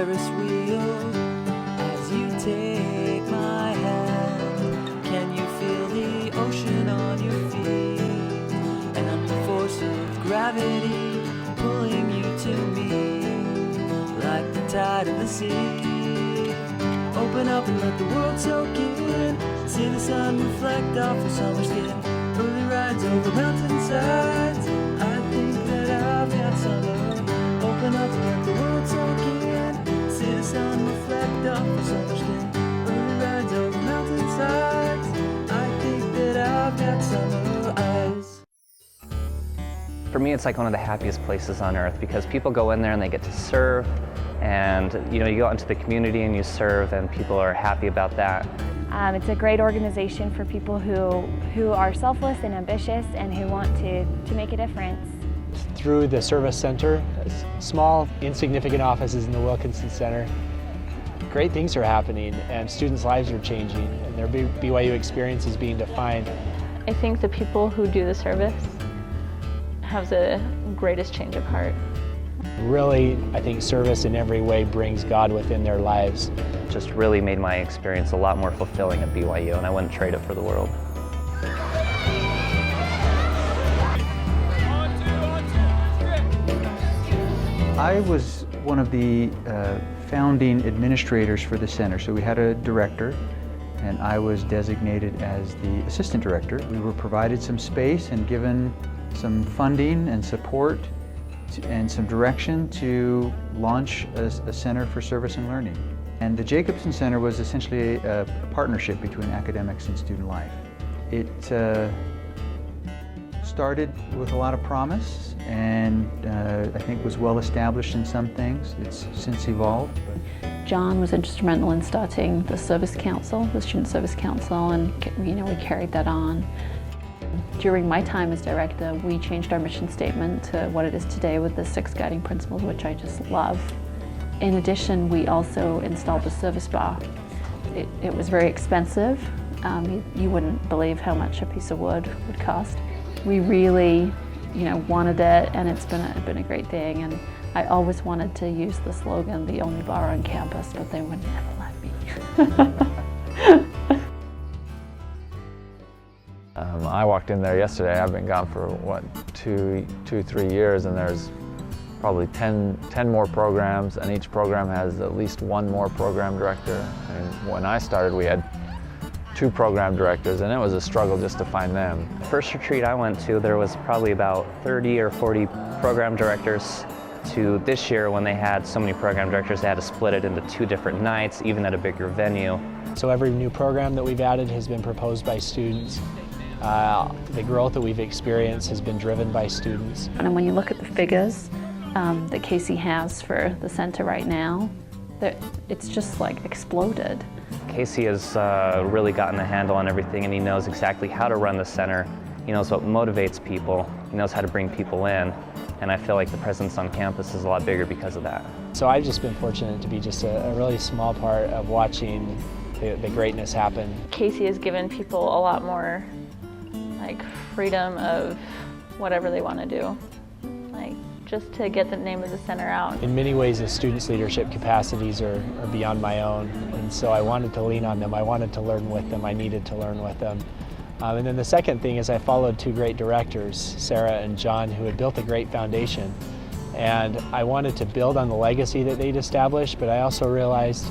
Ferris wheel as you take my hand. Can you feel the ocean on your feet? And I'm the force of gravity pulling you to me, like the tide of the sea. Open up and let the world soak in. See the sun reflect off your summer skin. Early rides over mountainsides. I think that I've got summer. Open up and let the world soak in. See the sun reflect off your summer skin. Early rides over mountainsides. I think that I've got summer eyes. For me, it's like one of the happiest places on earth because people go in there and they get to serve, and you go out into the community and you serve, and people are happy about that. It's a great organization for people who are selfless and ambitious and who want to make a difference. Through the Service Center, small, insignificant offices in the Wilkinson Center, great things are happening and students' lives are changing and their BYU experience is being defined. I think the people who do the service have the greatest change of heart. Really, I think service in every way brings God within their lives. Just really made my experience a lot more fulfilling at BYU, and I wouldn't trade it for the world. I was one of the founding administrators for the center. So we had a director, and I was designated as the assistant director. We were provided some space and given some funding and support and some direction to launch a Center for Service and Learning. And the Jacobson Center was essentially a partnership between academics and student life. It started with a lot of promise and I think was well established in some things. It's since evolved. John was instrumental in starting the Service Council, the Student Service Council, and we carried that on. During my time as director, we changed our mission statement to what it is today with the 6 guiding principles, which I just love. In addition, we also installed the service bar. It was very expensive. You wouldn't believe how much a piece of wood would cost. We really, wanted it, and it's been a great thing. And I always wanted to use the slogan, "The only bar on campus," but they would never let me. I walked in there yesterday. I've been gone for, 3 years, and there's probably 10 more programs, and each program has at least one more program director. And when I started, we had 2 program directors, and it was a struggle just to find them. First retreat I went to, there was probably about 30 or 40 program directors. To this year, when they had so many program directors, they had to split it into 2 different nights, even at a bigger venue. So every new program that we've added has been proposed by students. The growth that we've experienced has been driven by students. And when you look at the figures that Casey has for the center right now, it's just like exploded. Casey has really gotten a handle on everything, and he knows exactly how to run the center. He knows what motivates people. He knows how to bring people in. And I feel like the presence on campus is a lot bigger because of that. So I've just been fortunate to be just a really small part of watching the greatness happen. Casey has given people a lot more freedom of whatever they want to do, just to get the name of the center out. In many ways, the students' leadership capacities are beyond my own, and so I wanted to lean on them. I wanted to learn with them. I needed to learn with them. And then the second thing is I followed 2 great directors, Sarah and John, who had built a great foundation. And I wanted to build on the legacy that they'd established, but I also realized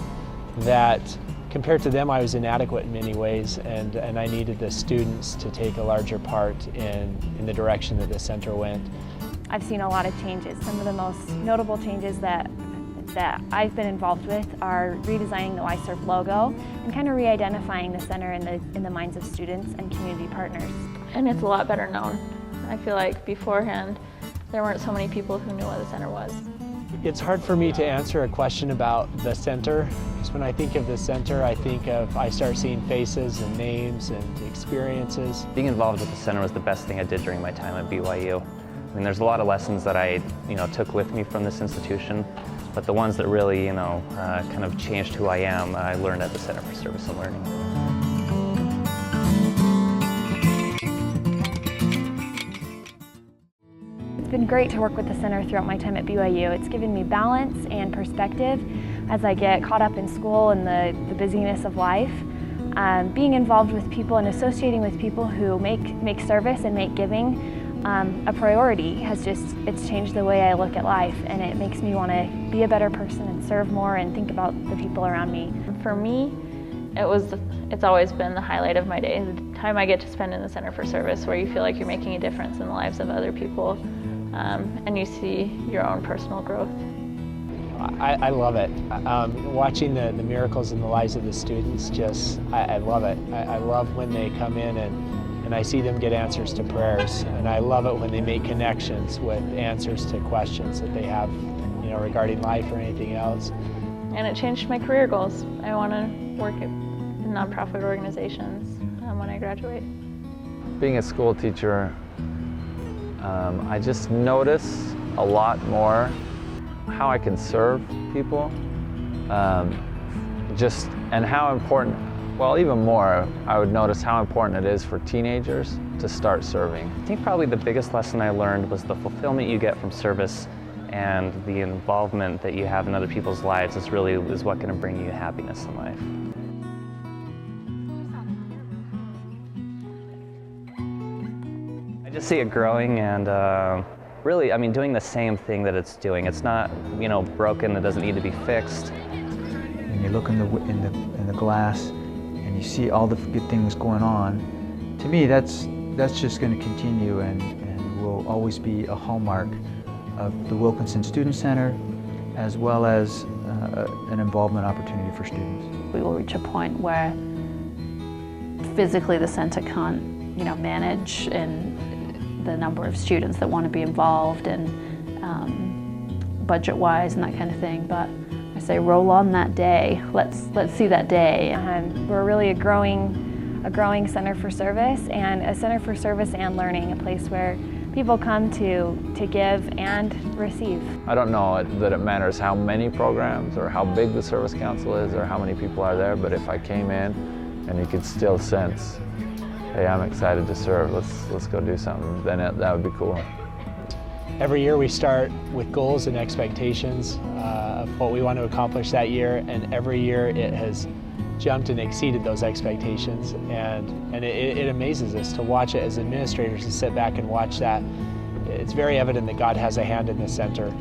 that compared to them, I was inadequate in many ways, and I needed the students to take a larger part in the direction that the center went. I've seen a lot of changes. Some of the most notable changes that I've been involved with are redesigning the YSERF logo and kind of re-identifying the center in the minds of students and community partners. And it's a lot better known. I feel like beforehand, there weren't so many people who knew what the center was. It's hard for me to answer a question about the center, because when I think of the center, I start seeing faces and names and experiences. Being involved with the center was the best thing I did during my time at BYU. I mean, there's a lot of lessons that I, took with me from this institution, but the ones that really, kind of changed who I am, I learned at the Center for Service and Learning. It's been great to work with the center throughout my time at BYU. It's given me balance and perspective, as I get caught up in school and the busyness of life. Being involved with people and associating with people who make service and make giving a priority it's changed the way I look at life, and it makes me want to be a better person and serve more and think about the people around me. For me, it's always been the highlight of my day, the time I get to spend in the Center for Service, where you feel like you're making a difference in the lives of other people, and you see your own personal growth. I love it. Watching the miracles in the lives of the students, I love it. I love when they come in and I see them get answers to prayers, and I love it when they make connections with answers to questions that they have, regarding life or anything else. And it changed my career goals. I want to work in nonprofit organizations when I graduate. Being a school teacher, I just notice a lot more how I can serve people, and how important, well, even more, I would notice how important it is for teenagers to start serving. I think probably the biggest lesson I learned was the fulfillment you get from service and the involvement that you have in other people's lives is what can bring you happiness in life. I just see it growing and really, doing the same thing that it's doing. It's not, broken, it doesn't need to be fixed. And you look in the glass and you see all the good things going on. To me, that's just going to continue and will always be a hallmark of the Wilkinson Student Center, as well as an involvement opportunity for students. We will reach a point where physically the center can't, manage the number of students that want to be involved and budget-wise and that kind of thing. But I say roll on that day. Let's see that day. We're really a growing center for service, and a center for service and learning, a place where people come to give and receive. I don't know that it matters how many programs or how big the Service Council is or how many people are there, but if I came in and you could still sense, hey, I'm excited to serve, let's go do something, then that would be cool. Every year we start with goals and expectations of what we want to accomplish that year, and every year it has jumped and exceeded those expectations, and it amazes us to watch it as administrators, to sit back and watch that. It's very evident that God has a hand in the center,